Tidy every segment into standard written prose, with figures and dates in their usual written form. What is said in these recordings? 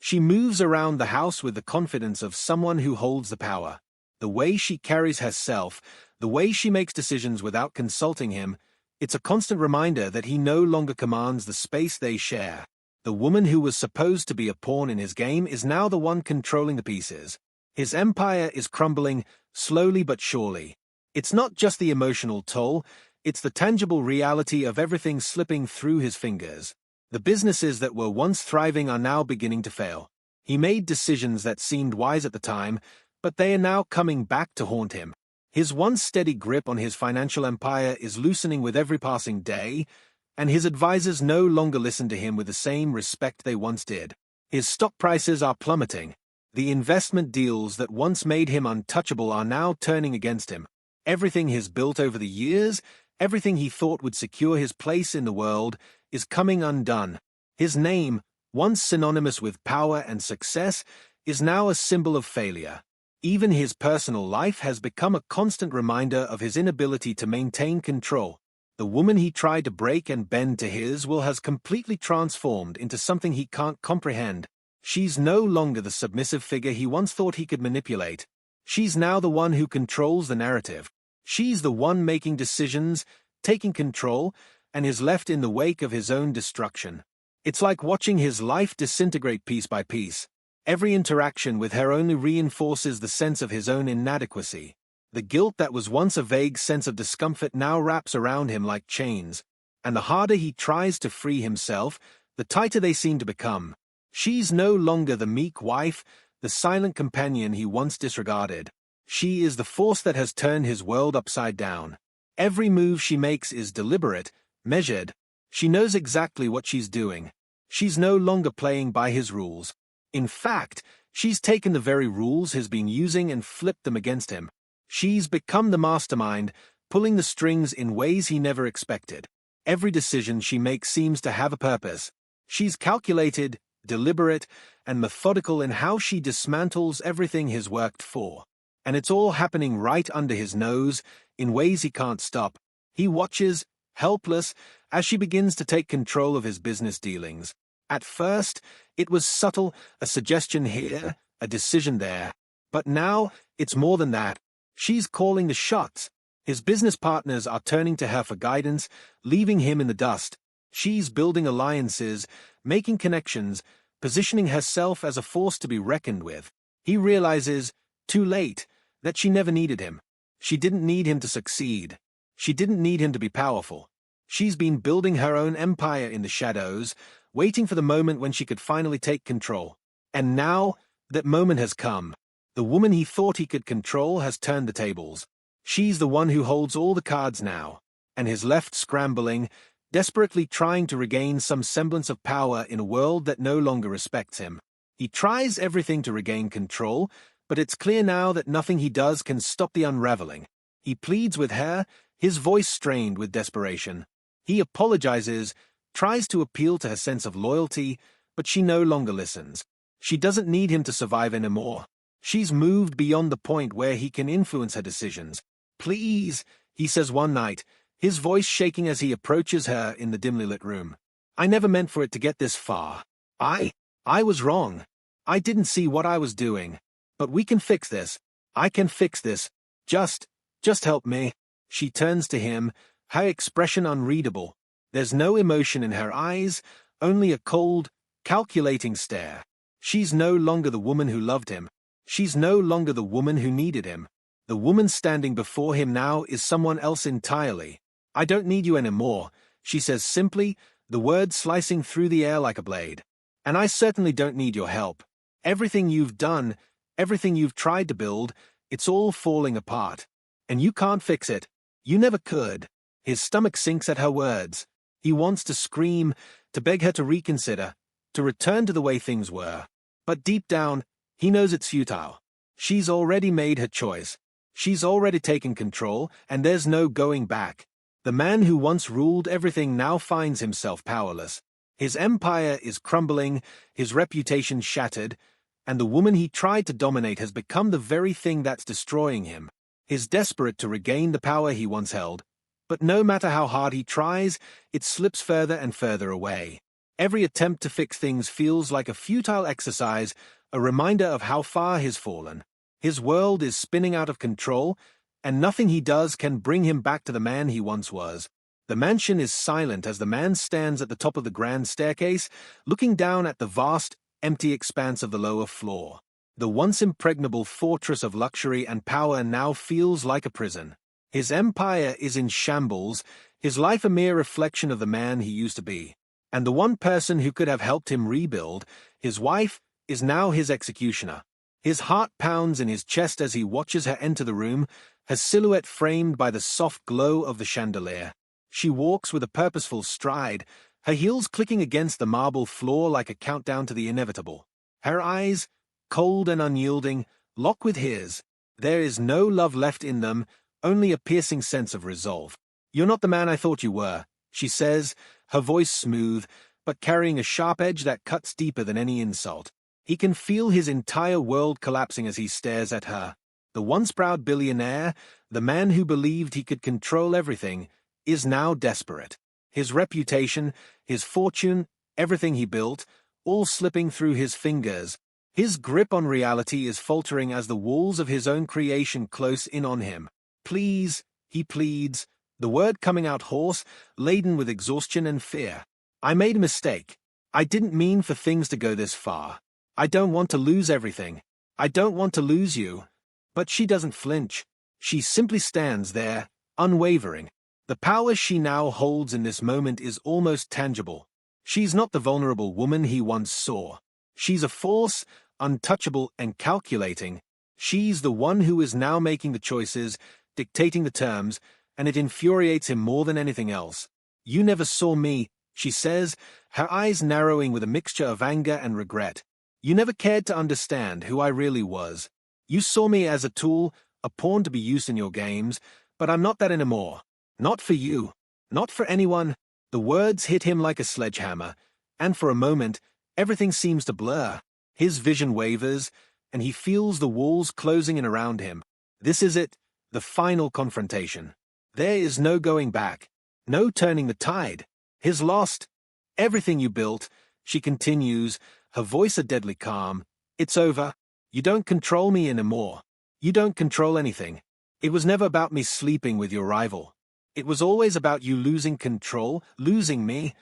She moves around the house with the confidence of someone who holds the power. The way she carries herself, the way she makes decisions without consulting him, it's a constant reminder that he no longer commands the space they share. The woman who was supposed to be a pawn in his game is now the one controlling the pieces. His empire is crumbling, slowly but surely. It's not just the emotional toll, it's the tangible reality of everything slipping through his fingers. The businesses that were once thriving are now beginning to fail. He made decisions that seemed wise at the time, but they are now coming back to haunt him. His once steady grip on his financial empire is loosening with every passing day, and his advisors no longer listen to him with the same respect they once did. His stock prices are plummeting. The investment deals that once made him untouchable are now turning against him. Everything he's built over the years, everything he thought would secure his place in the world, is coming undone. His name, once synonymous with power and success, is now a symbol of failure. Even his personal life has become a constant reminder of his inability to maintain control. The woman he tried to break and bend to his will has completely transformed into something he can't comprehend. She's no longer the submissive figure he once thought he could manipulate. She's now the one who controls the narrative. She's the one making decisions, taking control, and is left in the wake of his own destruction. It's like watching his life disintegrate piece by piece. Every interaction with her only reinforces the sense of his own inadequacy. The guilt that was once a vague sense of discomfort now wraps around him like chains, and the harder he tries to free himself, the tighter they seem to become. She's no longer the meek wife, the silent companion he once disregarded. She is the force that has turned his world upside down. Every move she makes is deliberate, measured. She knows exactly what she's doing. She's no longer playing by his rules. In fact, she's taken the very rules he's been using and flipped them against him. She's become the mastermind, pulling the strings in ways he never expected. Every decision she makes seems to have a purpose. She's calculated, deliberate, and methodical in how she dismantles everything he's worked for. And it's all happening right under his nose, in ways he can't stop. He watches, helpless, as she begins to take control of his business dealings. At first, it was subtle, a suggestion here, a decision there. But now, it's more than that. She's calling the shots. His business partners are turning to her for guidance, leaving him in the dust. She's building alliances, making connections, positioning herself as a force to be reckoned with. He realizes, too late, that she never needed him. She didn't need him to succeed. She didn't need him to be powerful. She's been building her own empire in the shadows, waiting for the moment when she could finally take control. And now, that moment has come. The woman he thought he could control has turned the tables. She's the one who holds all the cards now, and is left scrambling, desperately trying to regain some semblance of power in a world that no longer respects him. He tries everything to regain control, but it's clear now that nothing he does can stop the unraveling. He pleads with her, his voice strained with desperation. He apologizes, tries to appeal to her sense of loyalty, but she no longer listens. She doesn't need him to survive anymore. She's moved beyond the point where he can influence her decisions. "Please," he says one night, his voice shaking as he approaches her in the dimly lit room. "I never meant for it to get this far. I was wrong. I didn't see what I was doing. But we can fix this. I can fix this. Just help me." She turns to him, her expression unreadable. There's no emotion in her eyes, only a cold, calculating stare. She's no longer the woman who loved him. She's no longer the woman who needed him. The woman standing before him now is someone else entirely. "I don't need you anymore," she says simply, the words slicing through the air like a blade. "And I certainly don't need your help. Everything you've done, everything you've tried to build, it's all falling apart. And you can't fix it. You never could." His stomach sinks at her words. He wants to scream, to beg her to reconsider, to return to the way things were. But deep down, he knows it's futile. She's already made her choice. She's already taken control, and there's no going back. The man who once ruled everything now finds himself powerless. His empire is crumbling, his reputation shattered, and the woman he tried to dominate has become the very thing that's destroying him. He's desperate to regain the power he once held, but no matter how hard he tries, it slips further and further away. Every attempt to fix things feels like a futile exercise, a reminder of how far he's fallen. His world is spinning out of control, and nothing he does can bring him back to the man he once was. The mansion is silent as the man stands at the top of the grand staircase, looking down at the vast, empty expanse of the lower floor. The once impregnable fortress of luxury and power now feels like a prison. His empire is in shambles, his life a mere reflection of the man he used to be. And the one person who could have helped him rebuild, his wife, is now his executioner. His heart pounds in his chest as he watches her enter the room, her silhouette framed by the soft glow of the chandelier. She walks with a purposeful stride, her heels clicking against the marble floor like a countdown to the inevitable. Her eyes, cold and unyielding, lock with his. There is no love left in them, only a piercing sense of resolve. "You're not the man I thought you were," she says, her voice smooth, but carrying a sharp edge that cuts deeper than any insult. He can feel his entire world collapsing as he stares at her. The once proud billionaire, the man who believed he could control everything, is now desperate. His reputation, his fortune, everything he built, all slipping through his fingers. His grip on reality is faltering as the walls of his own creation close in on him. "Please," he pleads, the word coming out hoarse, laden with exhaustion and fear. "I made a mistake. I didn't mean for things to go this far. I don't want to lose everything. I don't want to lose you." But she doesn't flinch. She simply stands there, unwavering. The power she now holds in this moment is almost tangible. She's not the vulnerable woman he once saw. She's a force, untouchable and calculating. She's the one who is now making the choices, dictating the terms, and it infuriates him more than anything else. "You never saw me," she says, her eyes narrowing with a mixture of anger and regret. "You never cared to understand who I really was. You saw me as a tool, a pawn to be used in your games, but I'm not that anymore. Not for you. Not for anyone." The words hit him like a sledgehammer, and for a moment, everything seems to blur. His vision wavers, and he feels the walls closing in around him. This is it, the final confrontation. There is no going back, no turning the tide. He's lost. "Everything you built," she continues, her voice a deadly calm. "It's over. You don't control me anymore. You don't control anything. It was never about me sleeping with your rival. It was always about you losing control, losing me."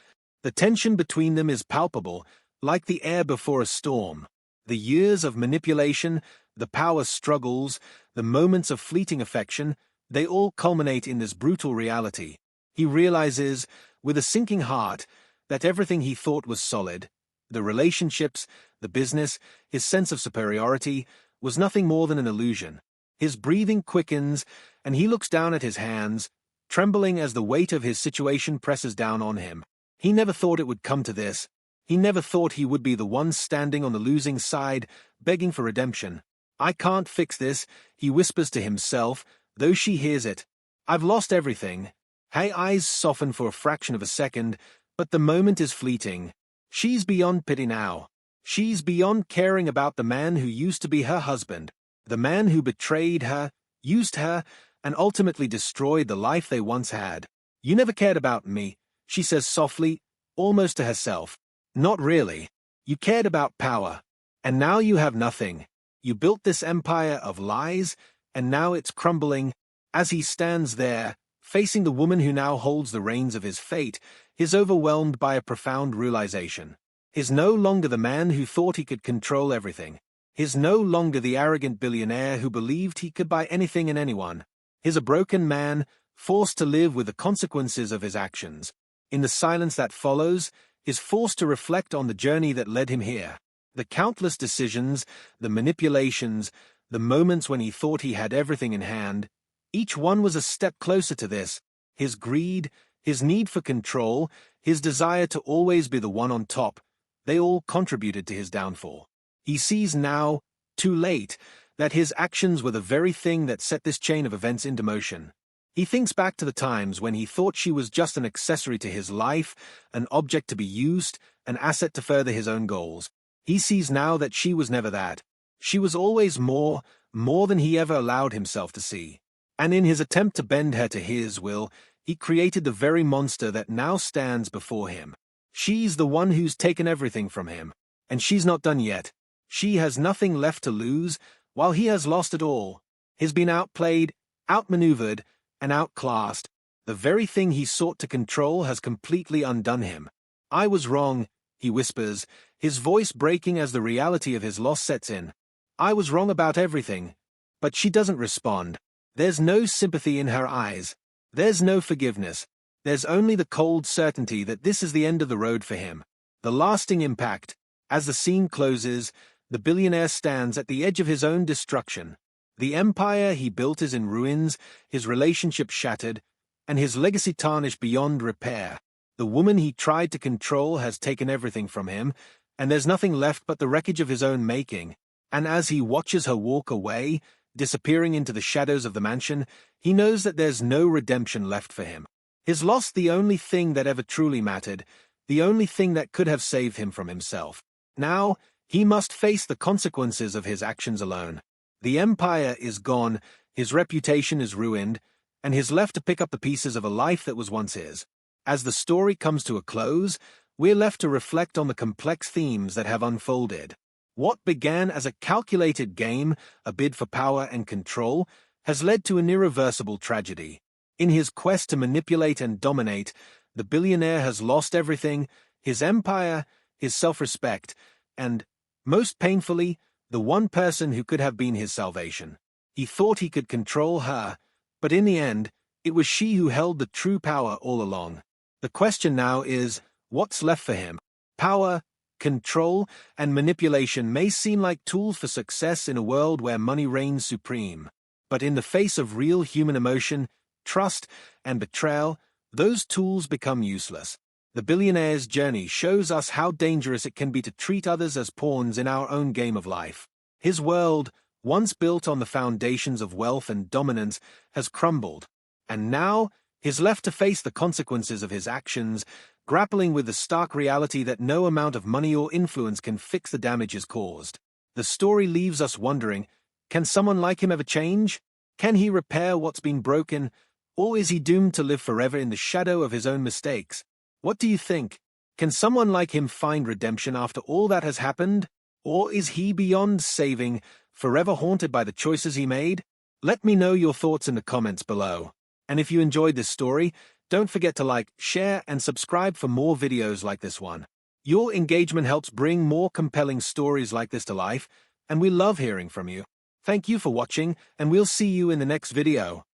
The tension between them is palpable, like the air before a storm. The years of manipulation, the power struggles, the moments of fleeting affection, they all culminate in this brutal reality. He realizes, with a sinking heart, that everything he thought was solid, the relationships, the business, his sense of superiority, was nothing more than an illusion. His breathing quickens, and he looks down at his hands, trembling as the weight of his situation presses down on him. He never thought it would come to this. He never thought he would be the one standing on the losing side, begging for redemption. "I can't fix this," he whispers to himself, though she hears it. "I've lost everything." Her eyes soften for a fraction of a second, but the moment is fleeting. She's beyond pity now. She's beyond caring about the man who used to be her husband, the man who betrayed her, used her, and ultimately destroyed the life they once had. "You never cared about me," she says softly, almost to herself. "Not really. You cared about power. And now you have nothing. You built this empire of lies, and now it's crumbling." As he stands there, facing the woman who now holds the reins of his fate, he's overwhelmed by a profound realization. He's no longer the man who thought he could control everything. He's no longer the arrogant billionaire who believed he could buy anything and anyone. He's a broken man, forced to live with the consequences of his actions. In the silence that follows, he's forced to reflect on the journey that led him here. The countless decisions, the manipulations, the moments when he thought he had everything in hand, each one was a step closer to this. His greed, his need for control, his desire to always be the one on top, they all contributed to his downfall. He sees now, too late, that his actions were the very thing that set this chain of events into motion. He thinks back to the times when he thought she was just an accessory to his life, an object to be used, an asset to further his own goals. He sees now that she was never that. She was always more than he ever allowed himself to see. And in his attempt to bend her to his will, he created the very monster that now stands before him. She's the one who's taken everything from him. And she's not done yet. She has nothing left to lose, while he has lost it all. He's been outplayed, outmaneuvered, and outclassed. The very thing he sought to control has completely undone him. I was wrong, he whispers, his voice breaking as the reality of his loss sets in. I was wrong about everything. But she doesn't respond. There's no sympathy in her eyes. There's no forgiveness. There's only the cold certainty that this is the end of the road for him. The lasting impact. As the scene closes, the billionaire stands at the edge of his own destruction. The empire he built is in ruins, his relationship shattered, and his legacy tarnished beyond repair. The woman he tried to control has taken everything from him, and there's nothing left but the wreckage of his own making. And as he watches her walk away, disappearing into the shadows of the mansion, he knows that there's no redemption left for him. He's lost the only thing that ever truly mattered, the only thing that could have saved him from himself. Now, he must face the consequences of his actions alone. The empire is gone, his reputation is ruined, and he's left to pick up the pieces of a life that was once his. As the story comes to a close, we're left to reflect on the complex themes that have unfolded. What began as a calculated game, a bid for power and control, has led to an irreversible tragedy. In his quest to manipulate and dominate, the billionaire has lost everything, his empire, his self-respect, and, most painfully, the one person who could have been his salvation. He thought he could control her, but in the end, it was she who held the true power all along. The question now is, what's left for him? Power, control, and manipulation may seem like tools for success in a world where money reigns supreme. But in the face of real human emotion, trust, and betrayal, those tools become useless. The billionaire's journey shows us how dangerous it can be to treat others as pawns in our own game of life. His world, once built on the foundations of wealth and dominance, has crumbled, and now he's left to face the consequences of his actions, grappling with the stark reality that no amount of money or influence can fix the damages caused. The story leaves us wondering, can someone like him ever change? Can he repair what's been broken, or is he doomed to live forever in the shadow of his own mistakes? What do you think? Can someone like him find redemption after all that has happened? Or is he beyond saving, forever haunted by the choices he made? Let me know your thoughts in the comments below. And if you enjoyed this story, don't forget to like, share, and subscribe for more videos like this one. Your engagement helps bring more compelling stories like this to life, and we love hearing from you. Thank you for watching, and we'll see you in the next video.